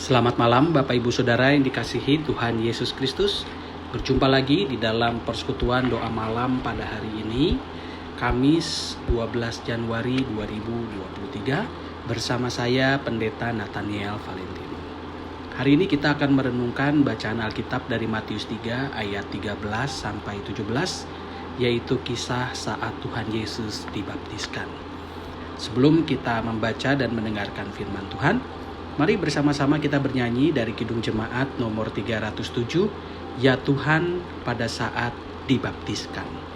Selamat malam Bapak Ibu Saudara yang dikasihi Tuhan Yesus Kristus. Berjumpa lagi di dalam persekutuan doa malam pada hari ini, Kamis 12 Januari 2023, bersama saya Pendeta Nathaniel Valentino. Hari ini kita akan merenungkan bacaan Alkitab dari Matius 3 ayat 13 sampai 17, yaitu kisah saat Tuhan Yesus dibaptiskan. Sebelum kita membaca dan mendengarkan firman Tuhan, mari bersama-sama kita bernyanyi dari Kidung Jemaat nomor 307, Ya Tuhan pada saat dibaptiskan.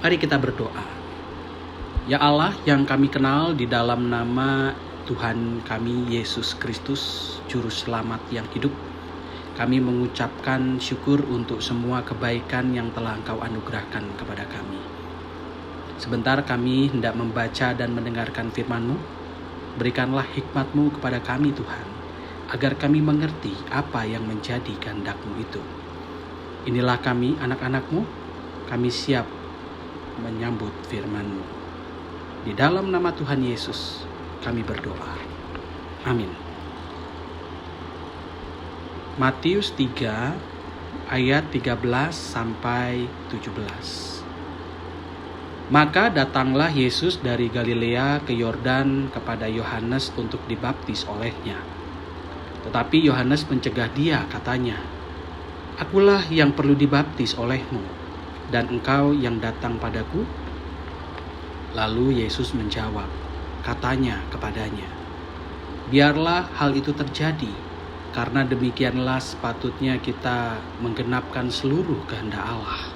Mari kita berdoa. Ya Allah yang kami kenal di dalam nama Tuhan kami Yesus Kristus, Juru Selamat yang hidup, kami mengucapkan syukur untuk semua kebaikan yang telah Engkau anugerahkan kepada kami. Sebentar kami hendak membaca dan mendengarkan firman-Mu. Berikanlah hikmat-Mu kepada kami Tuhan, agar kami mengerti apa yang menjadi kehendak-Mu itu. Inilah kami anak-anak-Mu, kami siap menyambut firman-Mu. Di dalam nama Tuhan Yesus kami berdoa. Amin. Matius 3 ayat 13 sampai 17. Maka datanglah Yesus dari Galilea ke Yordan kepada Yohanes untuk dibaptis olehnya. Tetapi Yohanes mencegah dia, katanya, Akulah yang perlu dibaptis olehmu, dan engkau yang datang padaku? Lalu Yesus menjawab, katanya kepadanya, Biarlah hal itu terjadi, Karena demikianlah sepatutnya kita menggenapkan seluruh kehendak Allah.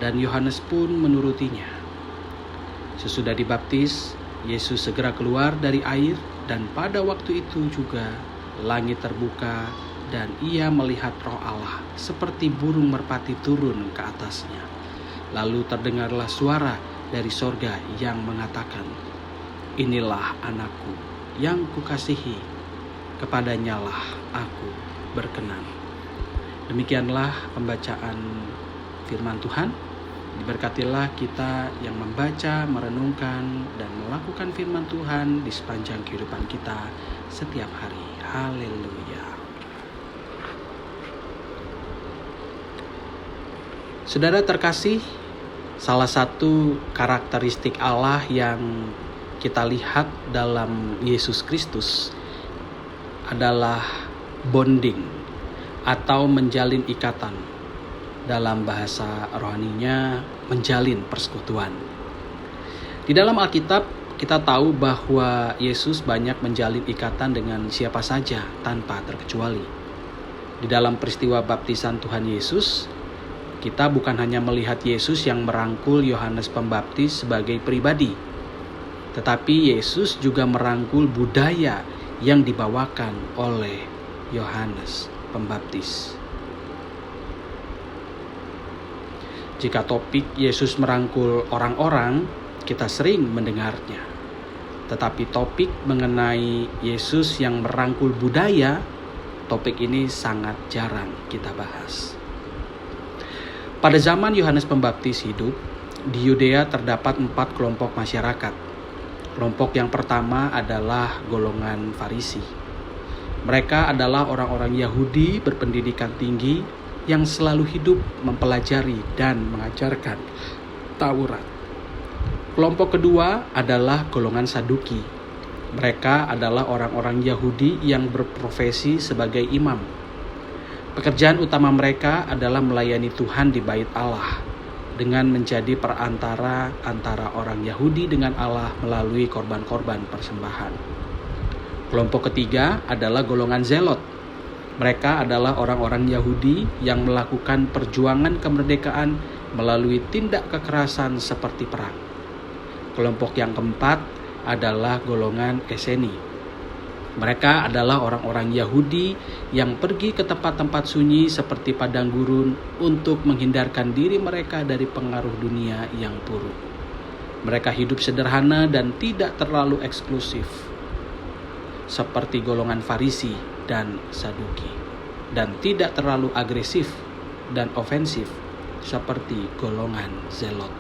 Dan Yohanes pun menurutinya. Sesudah dibaptis, Yesus segera keluar dari air, dan pada waktu itu juga langit terbuka dan ia melihat Roh Allah seperti burung merpati turun ke atasnya. Lalu terdengarlah suara dari sorga yang mengatakan, "Inilah anakku yang kukasihi, kepadanyalah aku berkenan." Demikianlah pembacaan firman Tuhan. Diberkatilah kita yang membaca, merenungkan, dan melakukan firman Tuhan di sepanjang kehidupan kita setiap hari. Haleluya. Saudara terkasih, salah satu karakteristik Allah yang kita lihat dalam Yesus Kristus adalah bonding atau menjalin ikatan. Dalam bahasa rohaninya, menjalin persekutuan. Di dalam Alkitab, kita tahu bahwa Yesus banyak menjalin ikatan dengan siapa saja tanpa terkecuali. Di dalam peristiwa baptisan Tuhan Yesus, kita bukan hanya melihat Yesus yang merangkul Yohanes Pembaptis sebagai pribadi, tetapi Yesus juga merangkul budaya yang dibawakan oleh Yohanes Pembaptis. Jika topik Yesus merangkul orang-orang, kita sering mendengarnya. Tetapi topik mengenai Yesus yang merangkul budaya, topik ini sangat jarang kita bahas. Pada zaman Yohanes Pembaptis hidup, di Yudea terdapat 4 kelompok masyarakat. Kelompok yang pertama adalah golongan Farisi. Mereka adalah orang-orang Yahudi berpendidikan tinggi yang selalu hidup mempelajari dan mengajarkan Taurat. Kelompok kedua adalah golongan Saduki. Mereka adalah orang-orang Yahudi yang berprofesi sebagai imam. Pekerjaan utama mereka adalah melayani Tuhan di bait Allah dengan menjadi perantara antara orang Yahudi dengan Allah melalui korban-korban persembahan. Kelompok ketiga adalah golongan Zelot. Mereka adalah orang-orang Yahudi yang melakukan perjuangan kemerdekaan melalui tindak kekerasan seperti perang. Kelompok yang keempat adalah golongan Eseni. Mereka adalah orang-orang Yahudi yang pergi ke tempat-tempat sunyi seperti padang gurun untuk menghindarkan diri mereka dari pengaruh dunia yang buruk. Mereka hidup sederhana dan tidak terlalu eksklusif, seperti golongan Farisi dan Saduki, dan tidak terlalu agresif dan ofensif seperti golongan Zelot.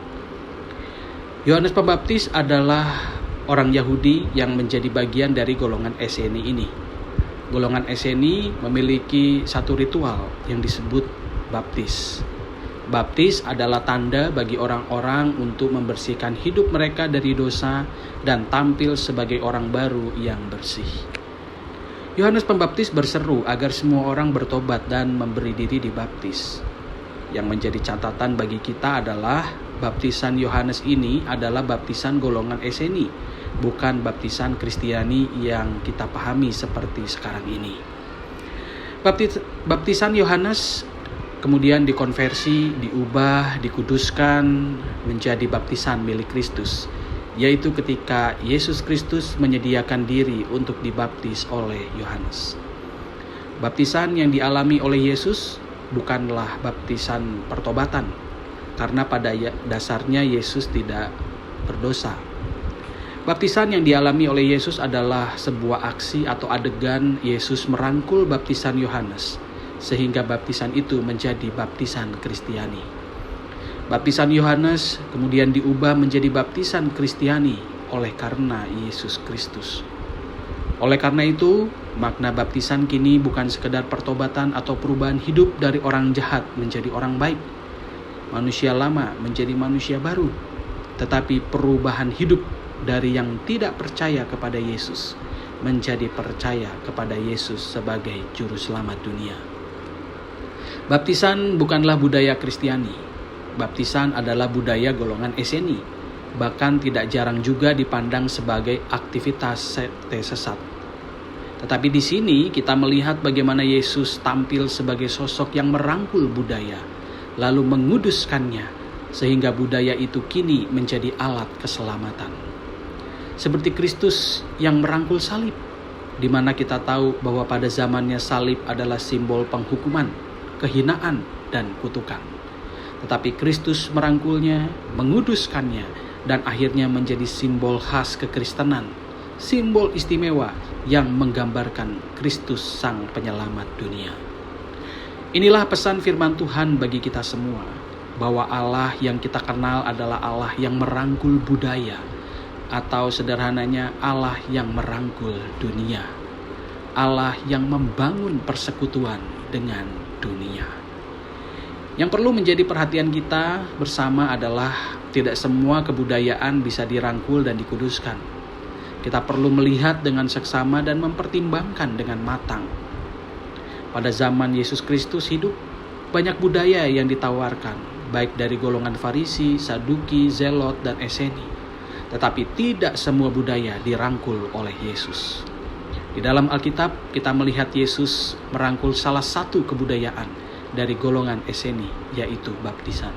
Yohanes Pembaptis adalah orang Yahudi yang menjadi bagian dari golongan Eseni ini. Golongan Eseni memiliki satu ritual yang disebut baptis. Baptis adalah tanda bagi orang-orang untuk membersihkan hidup mereka dari dosa dan tampil sebagai orang baru yang bersih. Yohanes Pembaptis berseru agar semua orang bertobat dan memberi diri dibaptis. Yang menjadi catatan bagi kita adalah baptisan Yohanes ini adalah baptisan golongan Eseni, bukan baptisan Kristiani yang kita pahami seperti sekarang ini. Baptisan Yohanes kemudian dikonversi, diubah, dikuduskan menjadi baptisan milik Kristus, yaitu ketika Yesus Kristus menyediakan diri untuk dibaptis oleh Yohanes. Baptisan yang dialami oleh Yesus bukanlah baptisan pertobatan, karena pada dasarnya Yesus tidak berdosa. Baptisan yang dialami oleh Yesus adalah sebuah aksi atau adegan Yesus merangkul baptisan Yohanes, sehingga baptisan itu menjadi baptisan Kristiani. Baptisan Yohanes kemudian diubah menjadi baptisan Kristiani oleh karena Yesus Kristus. Oleh karena itu, makna baptisan kini bukan sekedar pertobatan atau perubahan hidup dari orang jahat menjadi orang baik, manusia lama menjadi manusia baru, tetapi perubahan hidup dari yang tidak percaya kepada Yesus menjadi percaya kepada Yesus sebagai juru selamat dunia. Baptisan bukanlah budaya Kristiani. Baptisan adalah budaya golongan Eseni, bahkan tidak jarang juga dipandang sebagai aktivitas sekte sesat. Tetapi di sini kita melihat bagaimana Yesus tampil sebagai sosok yang merangkul budaya, lalu menguduskannya, sehingga budaya itu kini menjadi alat keselamatan. Seperti Kristus yang merangkul salib, di mana kita tahu bahwa pada zamannya salib adalah simbol penghukuman, kehinaan, dan kutukan. Tetapi Kristus merangkulnya, menguduskannya, dan akhirnya menjadi simbol khas kekristenan, simbol istimewa yang menggambarkan Kristus Sang Penyelamat dunia. Inilah pesan firman Tuhan bagi kita semua, bahwa Allah yang kita kenal adalah Allah yang merangkul budaya, atau sederhananya Allah yang merangkul dunia, Allah yang membangun persekutuan dengan dunia. Yang perlu menjadi perhatian kita bersama adalah tidak semua kebudayaan bisa dirangkul dan dikuduskan. Kita perlu melihat dengan seksama dan mempertimbangkan dengan matang. Pada zaman Yesus Kristus hidup, banyak budaya yang ditawarkan, baik dari golongan Farisi, Saduki, Zelot, dan Eseni. Tetapi tidak semua budaya dirangkul oleh Yesus. Di dalam Alkitab, kita melihat Yesus merangkul salah satu kebudayaan dari golongan Eseni, yaitu baptisan.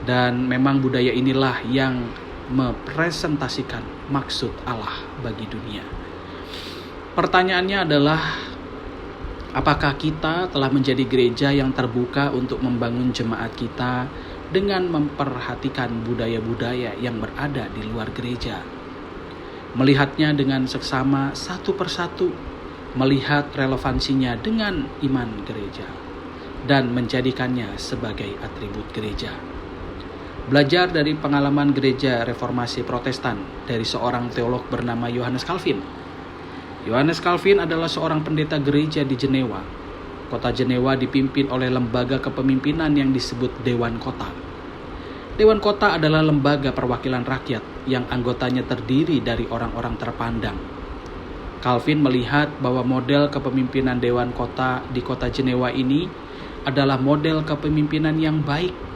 Dan memang budaya inilah yang mepresentasikan maksud Allah bagi dunia. Pertanyaannya adalah, apakah kita telah menjadi gereja yang terbuka untuk membangun jemaat kita dengan memperhatikan budaya-budaya yang berada di luar gereja? Melihatnya dengan seksama satu persatu, melihat relevansinya dengan iman gereja, dan menjadikannya sebagai atribut gereja. Belajar dari pengalaman gereja reformasi Protestan dari seorang teolog bernama Johannes Calvin. Johannes Calvin adalah seorang pendeta gereja di Jenewa. Kota Jenewa dipimpin oleh lembaga kepemimpinan yang disebut Dewan Kota. Dewan Kota adalah lembaga perwakilan rakyat yang anggotanya terdiri dari orang-orang terpandang. Calvin melihat bahwa model kepemimpinan Dewan Kota di kota Jenewa ini adalah model kepemimpinan yang baik.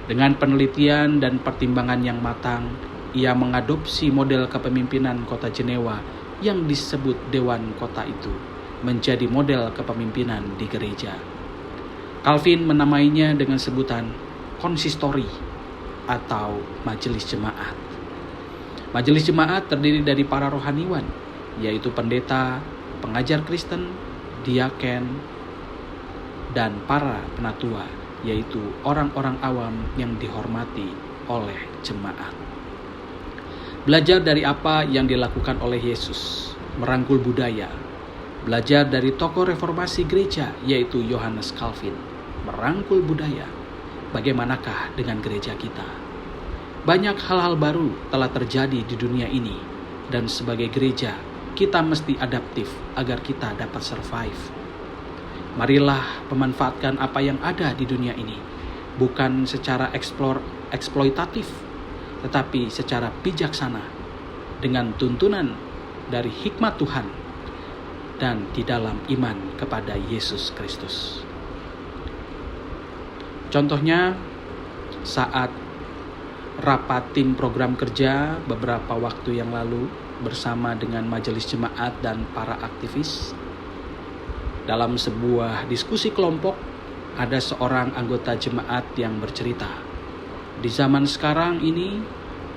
Dengan penelitian dan pertimbangan yang matang, ia mengadopsi model kepemimpinan kota Jenewa yang disebut Dewan Kota itu menjadi model kepemimpinan di gereja. Calvin menamainya dengan sebutan konsistori atau majelis jemaat. Majelis jemaat terdiri dari para rohaniwan, yaitu pendeta, pengajar Kristen, diaken, dan para penatua, yaitu orang-orang awam yang dihormati oleh jemaat. Belajar dari apa yang dilakukan oleh Yesus, merangkul budaya. Belajar dari tokoh reformasi gereja, yaitu Johannes Calvin, merangkul budaya. Bagaimanakah dengan gereja kita? Banyak hal-hal baru telah terjadi di dunia ini, dan sebagai gereja, kita mesti adaptif agar kita dapat survive. Marilah memanfaatkan apa yang ada di dunia ini, bukan secara eksploitatif, tetapi secara bijaksana, dengan tuntunan dari hikmat Tuhan, dan di dalam iman kepada Yesus Kristus. Contohnya, saat rapat tim program kerja beberapa waktu yang lalu bersama dengan majelis jemaat dan para aktivis, dalam sebuah diskusi kelompok, ada seorang anggota jemaat yang bercerita, di zaman sekarang ini,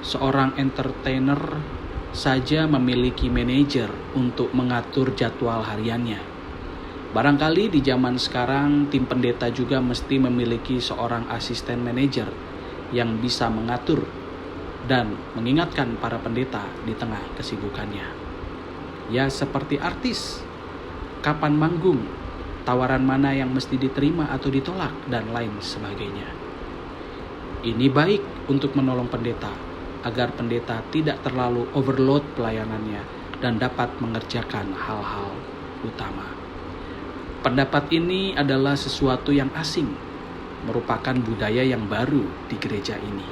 seorang entertainer saja memiliki manajer untuk mengatur jadwal hariannya. Barangkali di zaman sekarang, tim pendeta juga mesti memiliki seorang asisten manajer yang bisa mengatur dan mengingatkan para pendeta di tengah kesibukannya. Ya, seperti artis. Kapan manggung, tawaran mana yang mesti diterima atau ditolak, dan lain sebagainya. Ini baik untuk menolong pendeta, agar pendeta tidak terlalu overload pelayanannya dan dapat mengerjakan hal-hal utama. Pendapat ini adalah sesuatu yang asing, merupakan budaya yang baru di gereja ini.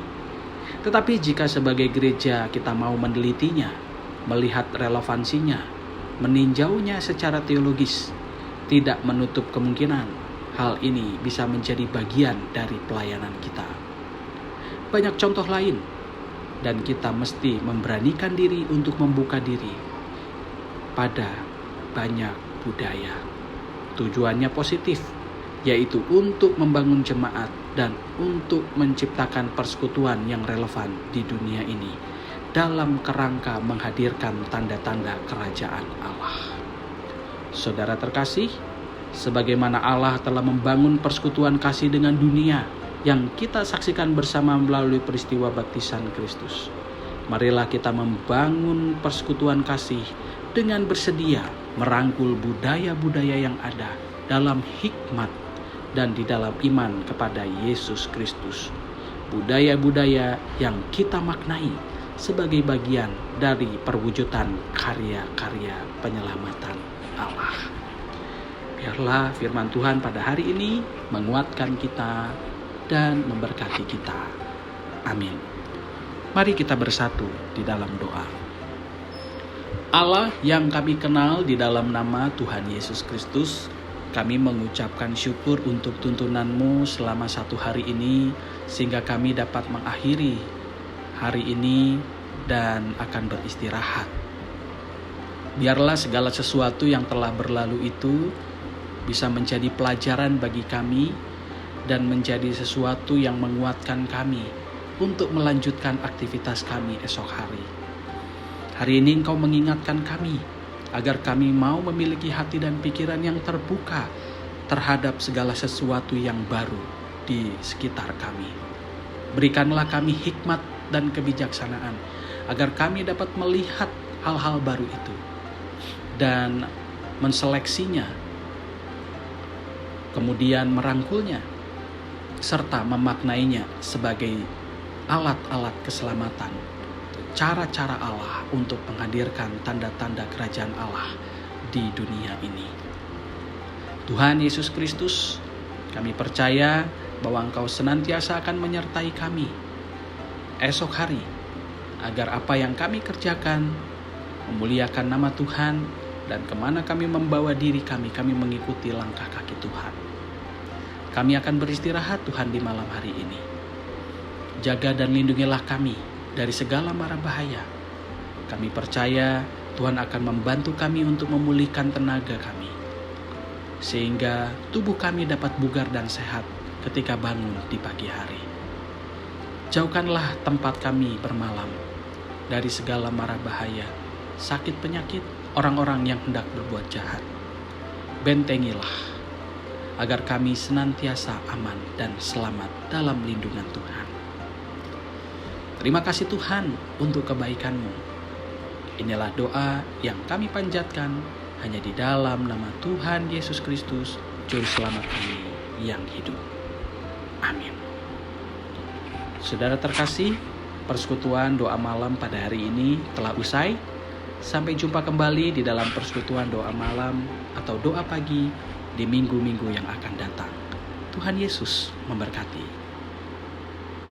Tetapi jika sebagai gereja kita mau menelitinya, melihat relevansinya, meninjaunya secara teologis, tidak menutup kemungkinan hal ini bisa menjadi bagian dari pelayanan kita. Banyak contoh lain, dan kita mesti memberanikan diri untuk membuka diri pada banyak budaya. Tujuannya positif, yaitu untuk membangun jemaat dan untuk menciptakan persekutuan yang relevan di dunia ini dalam kerangka menghadirkan tanda-tanda kerajaan Allah. Saudara terkasih, sebagaimana Allah telah membangun persekutuan kasih dengan dunia yang kita saksikan bersama melalui peristiwa baptisan Kristus, marilah kita membangun persekutuan kasih dengan bersedia merangkul budaya-budaya yang ada dalam hikmat dan di dalam iman kepada Yesus Kristus. Budaya-budaya yang kita maknai sebagai bagian dari perwujudan karya-karya penyelamatan Allah. Biarlah firman Tuhan pada hari ini menguatkan kita dan memberkati kita. Amin. Mari kita bersatu di dalam doa. Allah yang kami kenal di dalam nama Tuhan Yesus Kristus, kami mengucapkan syukur untuk tuntunan-Mu selama satu hari ini, sehingga kami dapat mengakhiri hari ini dan akan beristirahat. Biarlah segala sesuatu yang telah berlalu itu bisa menjadi pelajaran bagi kami dan menjadi sesuatu yang menguatkan kami untuk melanjutkan aktivitas kami esok hari. Hari ini Engkau mengingatkan kami agar kami mau memiliki hati dan pikiran yang terbuka terhadap segala sesuatu yang baru di sekitar kami. Berikanlah kami hikmat dan kebijaksanaan agar kami dapat melihat hal-hal baru itu dan menseleksinya, kemudian merangkulnya, serta memaknainya sebagai alat-alat keselamatan, cara-cara Allah untuk menghadirkan tanda-tanda kerajaan Allah di dunia ini. Tuhan Yesus Kristus, kami percaya bahwa Engkau senantiasa akan menyertai kami esok hari, agar apa yang kami kerjakan memuliakan nama Tuhan, dan kemana kami membawa diri kami mengikuti langkah kaki Tuhan. Kami akan beristirahat Tuhan di malam hari ini. Jaga dan lindungilah kami dari segala mara bahaya. Kami percaya Tuhan akan membantu kami untuk memulihkan tenaga kami, sehingga tubuh kami dapat bugar dan sehat ketika bangun di pagi hari. Jauhkanlah tempat kami bermalam dari segala mara bahaya, sakit penyakit, orang-orang yang hendak berbuat jahat. Bentengilah agar kami senantiasa aman dan selamat dalam lindungan Tuhan. Terima kasih Tuhan untuk kebaikan-Mu. Inilah doa yang kami panjatkan hanya di dalam nama Tuhan Yesus Kristus, Juru Selamat kami yang hidup. Amin. Saudara terkasih, persekutuan doa malam pada hari ini telah usai. Sampai jumpa kembali di dalam persekutuan doa malam atau doa pagi di minggu-minggu yang akan datang. Tuhan Yesus memberkati.